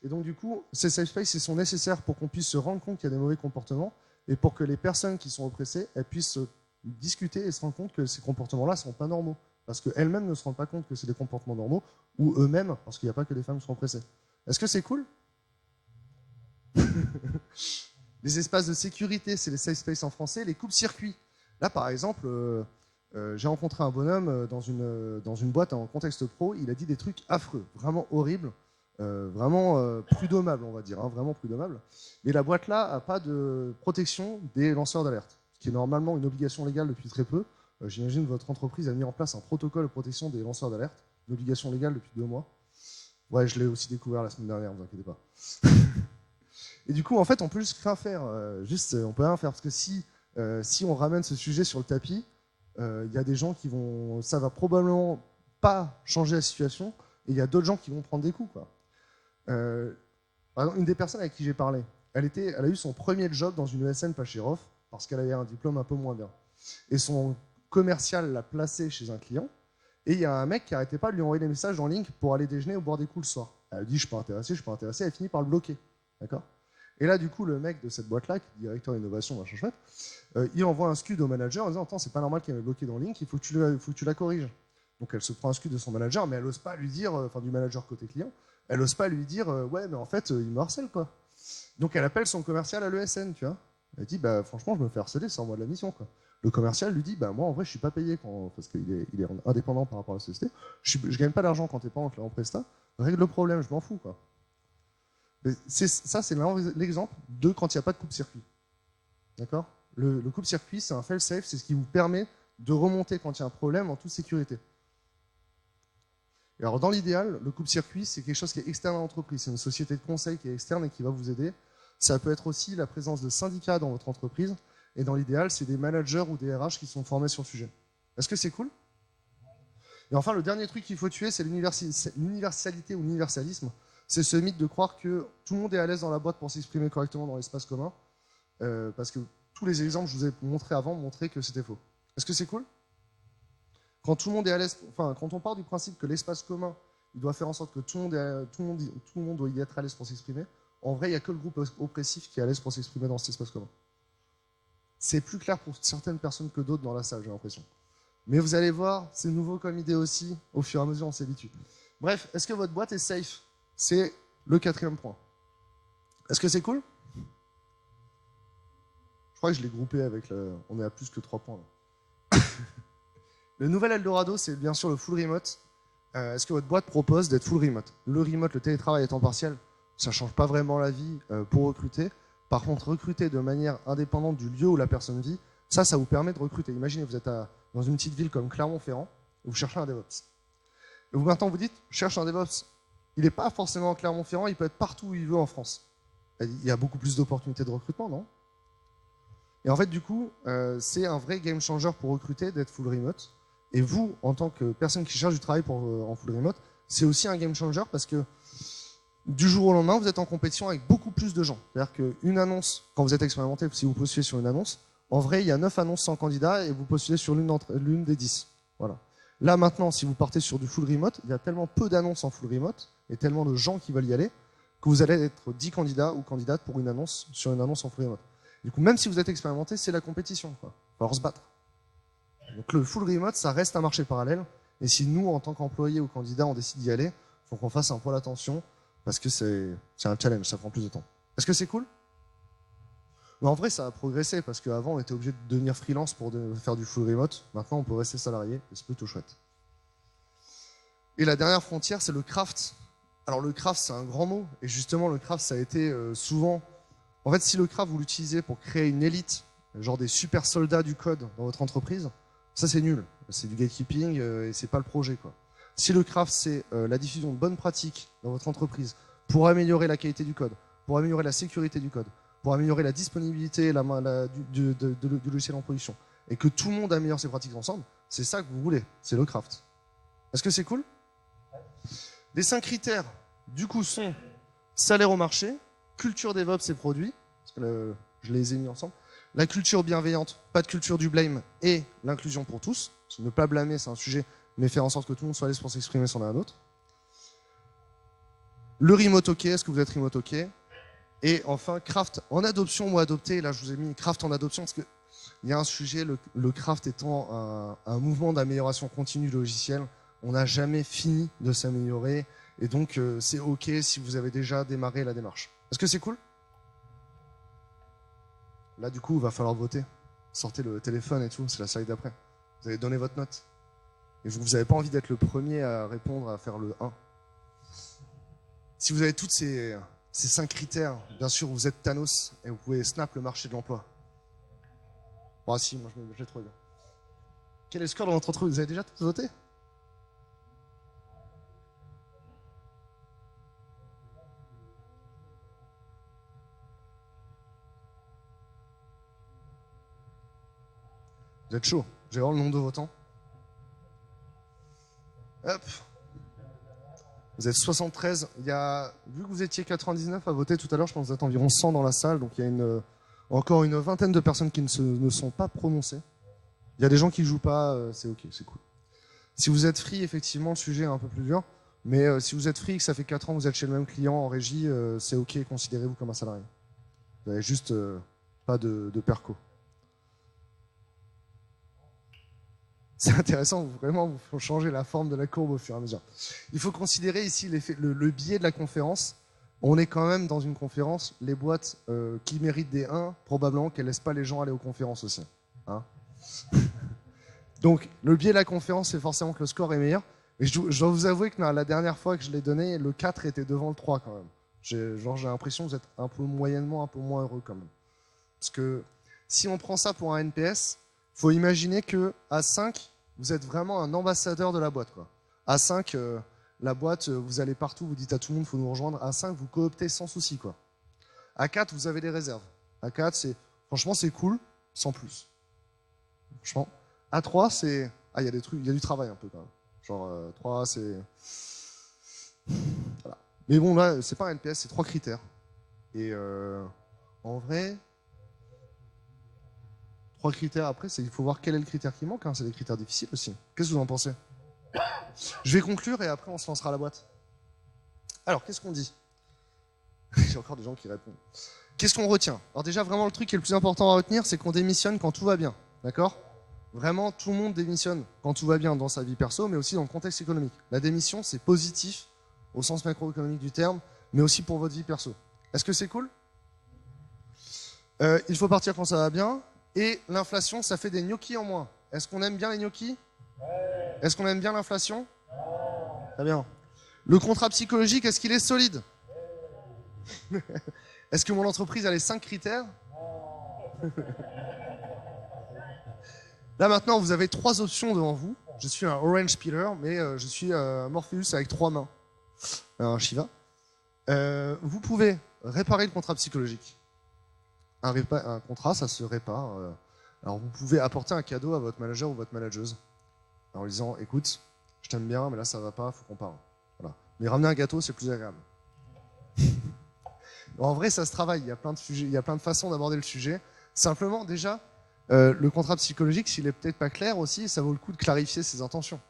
Et donc, du coup, ces safe spaces, ils sont nécessaires pour qu'on puisse se rendre compte qu'il y a des mauvais comportements et pour que les personnes qui sont oppressées, elles puissent discuter et se rendre compte que ces comportements-là ne sont pas normaux. Parce qu'elles-mêmes ne se rendent pas compte que c'est des comportements normaux, ou eux-mêmes, parce qu'il n'y a pas que des femmes qui sont oppressées. Est-ce que c'est cool? Les espaces de sécurité, c'est les safe spaces en français, les coupes-circuits. Là, par exemple, j'ai rencontré un bonhomme dans une boîte en contexte pro, il a dit des trucs affreux, vraiment horribles, vraiment prud'hommables, on va dire, hein, vraiment prud'hommables. Mais la boîte là n'a pas de protection des lanceurs d'alerte, ce qui est normalement une obligation légale depuis très peu. J'imagine que votre entreprise a mis en place un protocole de protection des lanceurs d'alerte, une obligation légale depuis 2 mois. Ouais, je l'ai aussi découvert la semaine dernière, ne vous inquiétez pas. Et du coup, en fait, on peut juste rien faire. On peut rien faire, parce que si on ramène ce sujet sur le tapis, il y a des gens qui vont... Ça va probablement pas changer la situation, et il y a d'autres gens qui vont prendre des coups, quoi. Par exemple, une des personnes avec qui j'ai parlé, elle a eu son premier job dans une ESN pas chez Rof, parce qu'elle avait un diplôme un peu moins bien. Et son commercial l'a placé chez un client, et il y a un mec qui arrêtait pas de lui envoyer des messages en ligne pour aller déjeuner ou boire des coups le soir. Elle a dit, je suis pas intéressé, elle finit par le bloquer. D'accord? Et là, du coup, le mec de cette boîte-là, qui est directeur d'innovation, machin chouette, il envoie un scud au manager en disant attends, c'est pas normal qu'elle m'ait bloqué dans Link, il faut que tu la corriges. Donc elle se prend un scud de son manager, mais elle n'ose pas lui dire, enfin du manager côté client, elle n'ose pas lui dire ouais, mais en fait, il me harcèle quoi. Donc elle appelle son commercial à l'ESN, tu vois. Elle dit bah franchement, je me fais harceler, c'est en moi de la mission quoi. Le commercial lui dit bah moi en vrai, je suis pas payé parce qu'il est indépendant par rapport à la société. Je gagne pas d'argent quand t'es pas en presta. Règle le problème, je m'en fous quoi. Ça, c'est l'exemple de quand il n'y a pas de coupe-circuit. D'accord ? Le coupe-circuit, c'est un fail-safe, c'est ce qui vous permet de remonter quand il y a un problème en toute sécurité. Et alors, dans l'idéal, le coupe-circuit, c'est quelque chose qui est externe à l'entreprise. C'est une société de conseil qui est externe et qui va vous aider. Ça peut être aussi la présence de syndicats dans votre entreprise. Et dans l'idéal, c'est des managers ou des RH qui sont formés sur le sujet. Est-ce que c'est cool ? Et enfin, le dernier truc qu'il faut tuer, c'est l'universalité ou l'universalisme. C'est ce mythe de croire que tout le monde est à l'aise dans la boîte pour s'exprimer correctement dans l'espace commun, parce que tous les exemples que je vous ai montrés avant montraient que c'était faux. Est-ce que c'est cool ? Quand tout le monde est à l'aise, enfin, quand on part du principe que l'espace commun, il doit faire en sorte que tout le monde doit y être à l'aise pour s'exprimer, en vrai, il n'y a que le groupe oppressif qui est à l'aise pour s'exprimer dans cet espace commun. C'est plus clair pour certaines personnes que d'autres dans la salle, j'ai l'impression. Mais vous allez voir, c'est nouveau comme idée aussi, au fur et à mesure, on s'habitue. Bref, est-ce que votre boîte est safe ? C'est le 4e point. Est-ce que c'est cool ? Je crois que je l'ai groupé avec on est à plus que 3 points là. Le nouvel Eldorado, c'est bien sûr le full remote. Est-ce que votre boîte propose d'être full remote ? Le remote, le télétravail étant partiel, ça ne change pas vraiment la vie pour recruter. Par contre, recruter de manière indépendante du lieu où la personne vit, ça vous permet de recruter. Imaginez, vous êtes dans une petite ville comme Clermont-Ferrand, et vous cherchez un DevOps. Et maintenant, vous dites, je cherche un DevOps. Il n'est pas forcément en Clermont-Ferrand, il peut être partout où il veut en France. Il y a beaucoup plus d'opportunités de recrutement, non ? Et en fait, du coup, c'est un vrai game changer pour recruter d'être full remote. Et vous, en tant que personne qui cherche du travail en full remote, c'est aussi un game changer parce que du jour au lendemain, vous êtes en compétition avec beaucoup plus de gens. C'est-à-dire qu'une annonce, quand vous êtes expérimenté, si vous postulez sur une annonce, en vrai, il y a 9 annonces sans candidat et vous postulez sur l'une des 10. Voilà. Là, maintenant, si vous partez sur du full remote, il y a tellement peu d'annonces en full remote et tellement de gens qui veulent y aller que vous allez être 10 candidats ou candidates pour une annonce sur une annonce en full remote. Du coup, même si vous êtes expérimenté, c'est la compétition. Il va falloir se battre. Donc le full remote, ça reste un marché parallèle. Et si nous, en tant qu'employés ou candidats, on décide d'y aller, il faut qu'on fasse un poil attention parce que c'est un challenge, ça prend plus de temps. Est-ce que c'est cool ? Mais en vrai, ça a progressé parce qu'avant, on était obligé de devenir freelance pour faire du full remote. Maintenant, on peut rester salarié et c'est plutôt chouette. Et la dernière frontière, c'est le craft. Alors le craft, c'est un grand mot. Et justement, le craft, ça a été souvent... En fait, si le craft, vous l'utilisez pour créer une élite, genre des super soldats du code dans votre entreprise, ça, c'est nul. C'est du gatekeeping et c'est pas le projet, quoi. Si le craft, c'est la diffusion de bonnes pratiques dans votre entreprise pour améliorer la qualité du code, pour améliorer la sécurité du code, pour améliorer la disponibilité du logiciel en production, et que tout le monde améliore ses pratiques ensemble, c'est ça que vous voulez, c'est le craft. Est-ce que c'est cool ? Les 5 critères, du coup, sont salaire au marché, culture DevOps et produits, parce que je les ai mis ensemble, la culture bienveillante, pas de culture du blame, et l'inclusion pour tous. Parce que ne pas blâmer, c'est un sujet, mais faire en sorte que tout le monde soit à l'aise pour s'exprimer, c'en est un autre. Le remote OK, est-ce que vous êtes remote OK ? Et enfin, craft en adoption ou adopté. Là, je vous ai mis craft en adoption parce qu'il y a un sujet, le craft étant un mouvement d'amélioration continue du logiciel. On n'a jamais fini de s'améliorer. Et donc, c'est OK si vous avez déjà démarré la démarche. Est-ce que c'est cool ? Là, du coup, il va falloir voter. Sortez le téléphone et tout, c'est la slide d'après. Vous allez donner votre note. Et vous n'avez pas envie d'être le premier à répondre, à faire le 1. Si vous avez tous ces 5 critères, bien sûr, vous êtes Thanos et vous pouvez snap le marché de l'emploi. Bon, si, moi, je l'ai trouvé bien. Quel est le score dans votre entreprise ? Vous avez déjà tous voté ? Vous êtes chaud. Je vais voir le nombre de votants. Hop. Vous êtes 73. Vu que vous étiez 99 à voter tout à l'heure, je pense que vous êtes environ 100 dans la salle. Donc il y a encore une vingtaine de personnes qui ne sont pas prononcées. Il y a des gens qui ne jouent pas, c'est OK, c'est cool. Si vous êtes free, effectivement, le sujet est un peu plus dur. Mais si vous êtes free et que ça fait 4 ans que vous êtes chez le même client en régie, c'est OK, considérez-vous comme un salarié. Vous n'avez juste pas de perco. C'est intéressant, vraiment, vous faut changer la forme de la courbe au fur et à mesure. Il faut considérer ici le biais de la conférence. On est quand même dans une conférence, les boîtes qui méritent des 1, probablement qu'elles ne laissent pas les gens aller aux conférences aussi. Hein. Donc, le biais de la conférence, c'est forcément que le score est meilleur. Mais je dois vous avouer que la dernière fois que je l'ai donné, le 4 était devant le 3 quand même. J'ai l'impression que vous êtes un peu moyennement, un peu moins heureux quand même. Parce que si on prend ça pour un NPS, il faut imaginer qu'à 5, vous êtes vraiment un ambassadeur de la boîte, quoi. À 5, la boîte, vous allez partout, vous dites à tout le monde, il faut nous rejoindre. À 5, vous cooptez sans souci, quoi. À 4, vous avez des réserves. À 4, franchement, c'est cool, sans plus. Franchement. À 3, c'est... Ah, il y a des trucs, il y a du travail un peu, quand même. Genre, 3, c'est... Voilà. Mais bon, là, c'est pas un NPS, c'est 3 critères. Et en vrai... 3 critères après, il faut voir quel est le critère qui manque. Hein. C'est des critères difficiles aussi. Qu'est-ce que vous en pensez? Je vais conclure et après on se lancera à la boîte. Alors, qu'est-ce qu'on dit? J'ai encore des gens qui répondent. Qu'est-ce qu'on retient? Alors déjà, vraiment, le truc qui est le plus important à retenir, c'est qu'on démissionne quand tout va bien. D'accord? Vraiment, tout le monde démissionne quand tout va bien dans sa vie perso, mais aussi dans le contexte économique. La démission, c'est positif au sens macroéconomique du terme, mais aussi pour votre vie perso. Est-ce que c'est cool? Il faut partir quand ça va bien. Et l'inflation, ça fait des gnocchis en moins. Est-ce qu'on aime bien les gnocchis? Est-ce qu'on aime bien l'inflation? Très bien. Le contrat psychologique, est-ce qu'il est solide? Est-ce que mon entreprise a les 5 critères? Là maintenant, vous avez 3 options devant vous. Je suis un Orange Pillar, mais je suis un Morpheus avec 3 mains. Un Shiva. Vous pouvez réparer le contrat psychologique. Un contrat, ça se répare. Alors vous pouvez apporter un cadeau à votre manager ou votre manageuse en lui disant, écoute, je t'aime bien, mais là ça va pas, faut qu'on parle. Voilà. Mais ramener un gâteau, c'est plus agréable. En vrai, ça se travaille. Il y a plein de sujets, il y a plein de façons d'aborder le sujet. Simplement, déjà, le contrat psychologique, s'il est peut-être pas clair aussi, ça vaut le coup de clarifier ses intentions.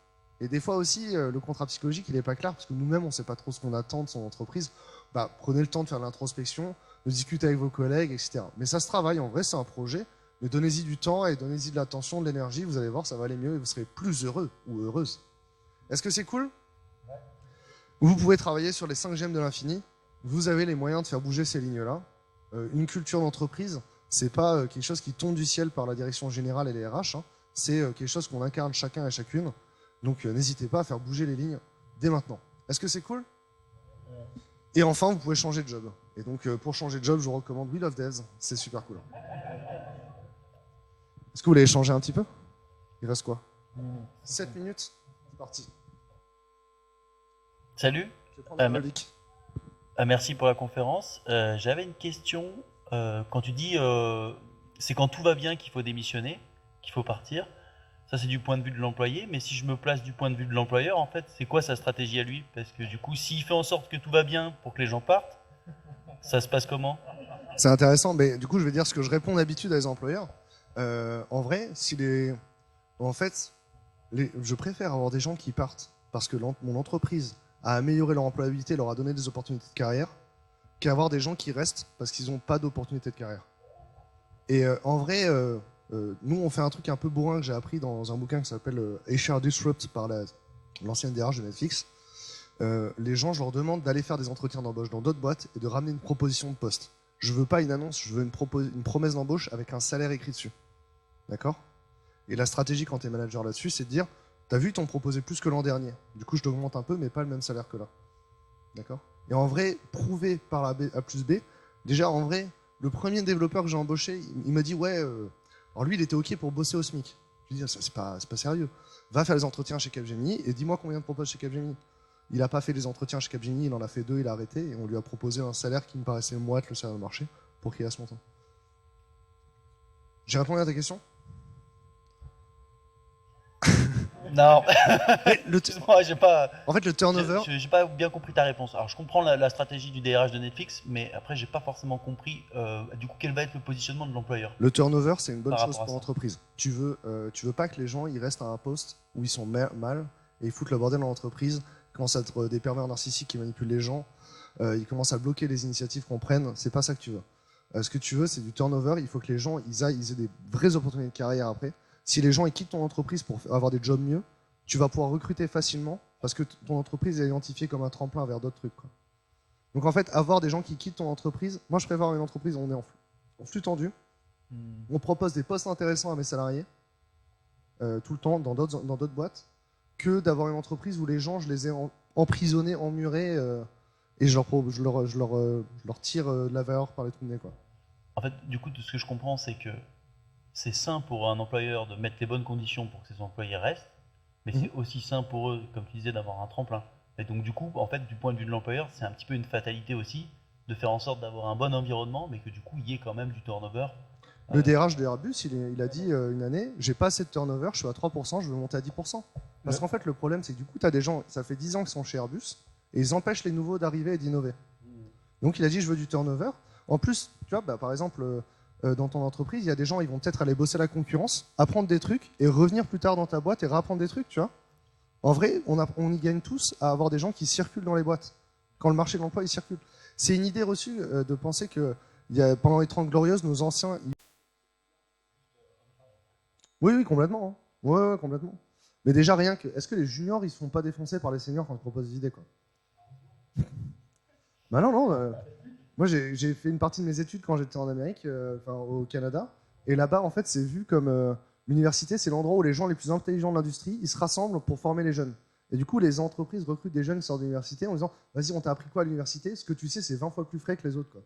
Et des fois aussi, le contrat psychologique, il est pas clair parce que nous-mêmes, on sait pas trop ce qu'on attend de son entreprise. Bah, prenez le temps de faire l'introspection, de discuter avec vos collègues, etc. Mais ça se travaille, en vrai, c'est un projet. Mais donnez-y du temps et donnez-y de l'attention, de l'énergie, vous allez voir, ça va aller mieux et vous serez plus heureux ou heureuse. Est-ce que c'est cool? Vous pouvez travailler sur les 5 gemmes de l'infini. Vous avez les moyens de faire bouger ces lignes-là. Une culture d'entreprise, c'est pas quelque chose qui tombe du ciel par la direction générale et les RH. Hein. C'est quelque chose qu'on incarne chacun et chacune. Donc n'hésitez pas à faire bouger les lignes dès maintenant. Est-ce que c'est cool? Et enfin, vous pouvez changer de job. Et donc, pour changer de job, je vous recommande We Love Devs. C'est super cool. Est-ce que vous voulez échanger un petit peu? Il reste quoi? 7 minutes? C'est parti. Salut. Je vais prendre la relique. Merci pour la conférence. J'avais une question. Quand tu dis c'est quand tout va bien qu'il faut démissionner, qu'il faut partir, ça c'est du point de vue de l'employé, mais si je me place du point de vue de l'employeur, en fait, c'est quoi sa stratégie à lui? Parce que du coup, s'il fait en sorte que tout va bien pour que les gens partent, ça se passe comment? C'est intéressant, mais du coup, je vais dire ce que je réponds d'habitude à les employeurs. En vrai, en fait, je préfère avoir des gens qui partent parce que mon entreprise a amélioré leur employabilité, leur a donné des opportunités de carrière, qu'avoir des gens qui restent parce qu'ils n'ont pas d'opportunités de carrière. Et en vrai, nous, on fait un truc un peu bourrin que j'ai appris dans un bouquin qui s'appelle HR Disrupt par l'ancienne DRH de Netflix. Les gens, je leur demande d'aller faire des entretiens d'embauche dans d'autres boîtes et de ramener une proposition de poste. Je veux pas une annonce, je veux une promesse d'embauche avec un salaire écrit dessus. D'accord? Et la stratégie quand tu es manager là-dessus, c'est de dire, t'as vu, ils t'ont proposé plus que l'an dernier. Du coup, je t'augmente un peu, mais pas le même salaire que là. D'accord? Et en vrai, prouver par la A plus B, déjà en vrai, le premier développeur que j'ai embauché, il m'a dit, ouais, alors lui, il était OK pour bosser au SMIC. Je lui ai dit, c'est pas sérieux. Va faire les entretiens chez Capgemini et dis-moi combien te propose chez Capgemini. Il n'a pas fait les entretiens chez Capgemini, il en a fait 2, il a arrêté, et on lui a proposé un salaire qui me paraissait moite le salaire de marché pour qu'il reste longtemps. J'ai répondu à ta question? Non. Excuse-moi, j'ai pas. En fait, le turnover. J'ai pas bien compris ta réponse. Alors, je comprends la stratégie du DRH de Netflix, mais après, j'ai pas forcément compris du coup quel va être le positionnement de l'employeur. Le turnover, c'est une bonne chose pour l'entreprise. Tu veux pas que les gens ils restent à un poste où ils sont mal et ils foutent le bordel dans l'entreprise, ils commencent à être des pervers narcissiques qui manipulent les gens, ils commencent à bloquer les initiatives qu'on prenne. C'est pas ça que tu veux. Ce que tu veux, c'est du turnover. Il faut que les gens ils aient des vraies opportunités de carrière après. Si les gens ils quittent ton entreprise pour avoir des jobs mieux, tu vas pouvoir recruter facilement parce que ton entreprise est identifiée comme un tremplin vers d'autres trucs, quoi. Donc en fait, avoir des gens qui quittent ton entreprise, moi je préfère une entreprise où on est en flux tendu, on propose des postes intéressants à mes salariés tout le temps dans d'autres boîtes, que d'avoir une entreprise où les gens, je les ai emprisonnés, emmurés et je leur tire de la valeur par les trous de nez, quoi. En fait, du coup, de ce que je comprends, c'est que c'est sain pour un employeur de mettre les bonnes conditions pour que ses employés restent, mais c'est aussi sain pour eux, comme tu disais, d'avoir un tremplin. Et donc, du coup, en fait, du point de vue de l'employeur, c'est un petit peu une fatalité aussi de faire en sorte d'avoir un bon environnement, mais que du coup, il y ait quand même du turnover. Le DRH de Airbus, il a dit une année, j'ai pas assez de turnover, je suis à 3%, je veux monter à 10%. Parce qu'en fait, le problème, c'est que du coup, tu as des gens, ça fait 10 ans qu'ils sont chez Airbus, et ils empêchent les nouveaux d'arriver et d'innover. Donc il a dit, je veux du turnover. En plus, tu vois, par exemple, dans ton entreprise, il y a des gens, ils vont peut-être aller bosser à la concurrence, apprendre des trucs, et revenir plus tard dans ta boîte et réapprendre des trucs, tu vois. En vrai, on y gagne tous à avoir des gens qui circulent dans les boîtes. Quand le marché de l'emploi, il circule. C'est une idée reçue de penser que pendant les 30 Glorieuses, nos anciens... Oui, complètement. Hein. Ouais, complètement. Mais déjà, rien que... Est-ce que les juniors, ils se font pas défoncer par les seniors quand ils proposent des idées, quoi? Bah non. Moi, j'ai fait une partie de mes études quand j'étais en Amérique, au Canada. Et là-bas, en fait, c'est vu comme... l'université, c'est l'endroit où les gens les plus intelligents de l'industrie, ils se rassemblent pour former les jeunes. Et du coup, les entreprises recrutent des jeunes qui sortent de l'université en disant « Vas-y, on t'a appris quoi à l'université? Ce que tu sais, c'est 20 fois plus frais que les autres. » quoi.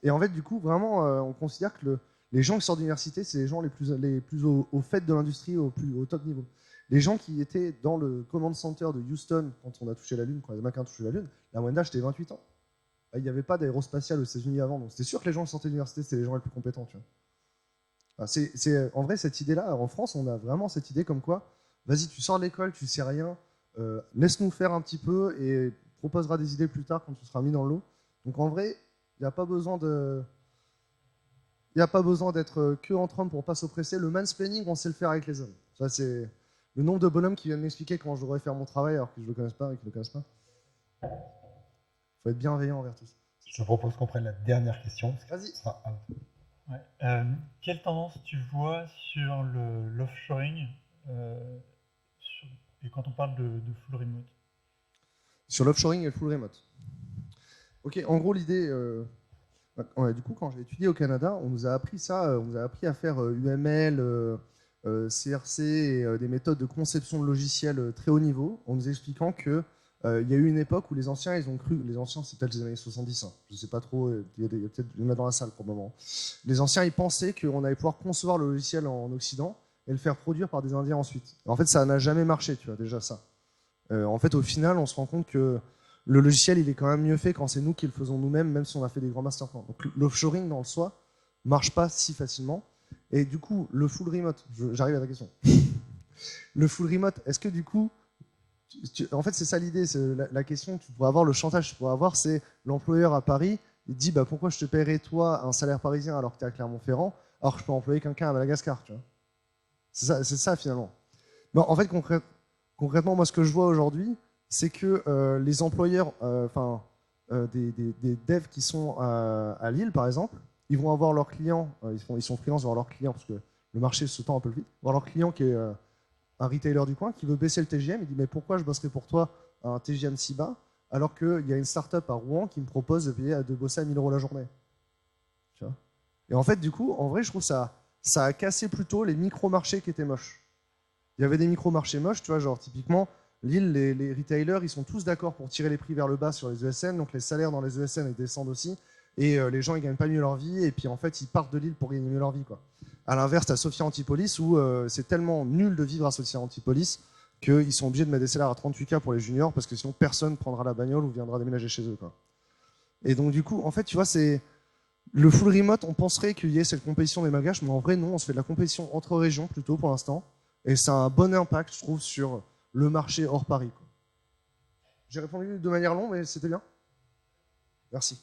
Et en fait, du coup, vraiment, on considère que les gens qui sortent de l'université, c'est les gens les plus au fait de l'industrie, au top niveau. Les gens qui étaient dans le command center de Houston, quand on a touché la Lune, quand les Américains ont touché la Lune, la moyenne d'âge, c'était 28 ans. Il n'y avait pas d'aérospatiale aux États-Unis avant, donc c'était sûr que les gens qui sortaient de l'université, c'était les gens les plus compétents. Tu vois. En vrai, cette idée-là, en France, on a vraiment cette idée comme quoi, vas-y, tu sors de l'école, tu sais rien, laisse-nous faire un petit peu et proposera des idées plus tard quand tu seras mis dans l'eau. Donc en vrai, il n'y a pas besoin d'être que entre hommes pour pas s'oppresser. Le mansplaining, on sait le faire avec les hommes. Ça, c'est le nombre de bonhommes qui viennent m'expliquer comment je devrais faire mon travail alors que je ne le connaisse pas et qu'ils ne le connaissent pas. Il faut être bienveillant envers tous. Je propose qu'on prenne la dernière question. Vas-y. Ouais. Quelle tendance tu vois sur l'offshoring et quand on parle de full remote? Sur l'offshoring et le full remote. Ok, en gros, l'idée... du coup, quand j'ai étudié au Canada, on nous a appris ça, on nous a appris à faire UML, CRC et des méthodes de conception de logiciels très haut niveau, en nous expliquant que il y a eu une époque où les anciens, ils ont cru, les anciens, c'est peut-être les années 70, hein, je ne sais pas trop, il y a peut-être il y en a dans la salle probablement. Les anciens, ils pensaient qu'on allait pouvoir concevoir le logiciel en Occident et le faire produire par des Indiens ensuite. En fait, ça n'a jamais marché, tu vois, déjà ça. En fait, au final, on se rend compte que le logiciel, il est quand même mieux fait quand c'est nous qui le faisons nous-mêmes, même si on a fait des grands master plans. Donc l'offshoring dans le soi marche pas si facilement. Et du coup, le full remote, j'arrive à ta question. Le full remote, est-ce que du coup, en fait c'est ça l'idée, c'est la question que tu pourrais avoir, le chantage que tu pourrais avoir, c'est l'employeur à Paris, il dit bah, pourquoi je te paierais toi un salaire parisien alors que tu es à Clermont-Ferrand, alors que je peux employer quelqu'un à Madagascar, tu vois. C'est ça finalement. Non, en fait concrètement, moi ce que je vois aujourd'hui, c'est que les employeurs, des devs qui sont à Lille, par exemple, ils vont avoir leurs clients, ils sont freelance, ils vont avoir leurs clients, parce que le marché se tend un peu vite, ils vont avoir leur client qui est un retailer du coin, qui veut baisser le TGM, il dit mais pourquoi je bosserai pour toi à un TGM si bas, alors qu'il y a une startup à Rouen qui me propose de bosser à 1000 € la journée. Tu vois. Et en fait, du coup, en vrai, je trouve ça a cassé plutôt les micro-marchés qui étaient moches. Il y avait des micro-marchés moches, tu vois, genre typiquement, Lille, les retailers, ils sont tous d'accord pour tirer les prix vers le bas sur les ESN, donc les salaires dans les ESN ils descendent aussi, et les gens ils gagnent pas mieux leur vie, et puis en fait ils partent de Lille pour gagner mieux leur vie, quoi. À l'inverse, tu as Sophia Antipolis où c'est tellement nul de vivre à Sophia Antipolis qu'ils sont obligés de mettre des salaires à 38K pour les juniors parce que sinon personne prendra la bagnole ou viendra déménager chez eux, quoi. Et donc du coup, en fait, tu vois, c'est le full remote, on penserait qu'il y ait cette compétition des malgaches, mais en vrai non, on se fait de la compétition entre régions plutôt pour l'instant, et ça a un bon impact, je trouve, sur le marché hors Paris, quoi. J'ai répondu de manière longue, mais c'était bien. Merci.